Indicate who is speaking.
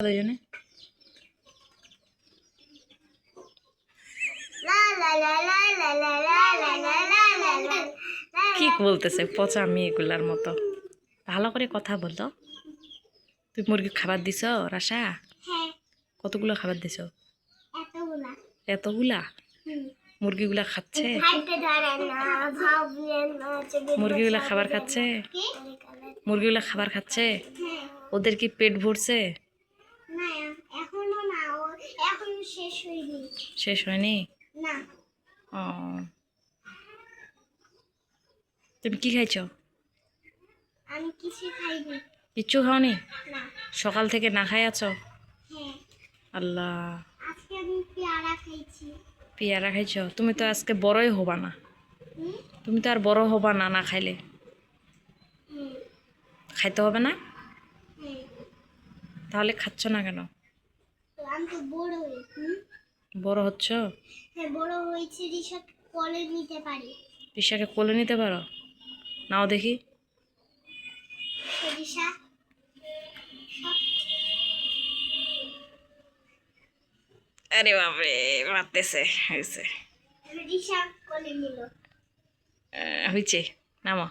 Speaker 1: দুজনে কি বলতেছে পচা মেয়েগুলার মতো। ভালো করে কথা বলো। তুই মুরগি খাবার দিছ রাশা? কতগুলো খাবার দিছ? এতগুলা? মুরগিগুলা খাচ্ছে? মুরগিগুলা খাবার খাচ্ছে? মুরগিগুলা খাবার খাচ্ছে? ওদের কি পেট ভরছে? শেষ হয়নি? ও, তুমি কি খাইছো?
Speaker 2: আমি কিছু খাইনি।
Speaker 1: কিচ্ছু খাওনি?
Speaker 2: না।
Speaker 1: সকাল থেকে না খাই আছো?
Speaker 2: হ্যাঁ।
Speaker 1: আল্লাহ,
Speaker 2: আজকে আমি পেয়ারা খাইছি।
Speaker 1: পেয়ারা খাইছো? তুমি তো আজকে বড়ই হবা না। তুমি তো আর বড় হবা না না খাইলে। খাইতে হবে না? তাহলে খাচ্ছ না কেন?
Speaker 2: আমি তো বড় হয়েছি।
Speaker 1: বড় হচ্ছ?
Speaker 2: হ্যাঁ, বড় হয়েছে, রিশা কোলে নিতে পারি।
Speaker 1: রিশাকে কোলে নিতে পারো? নাও দেখি।
Speaker 2: রিশা
Speaker 1: আরে বাপরে, মারতেছে। হয়েছে,
Speaker 2: রিশা কোলে নিল।
Speaker 1: হয়েছে, নামো।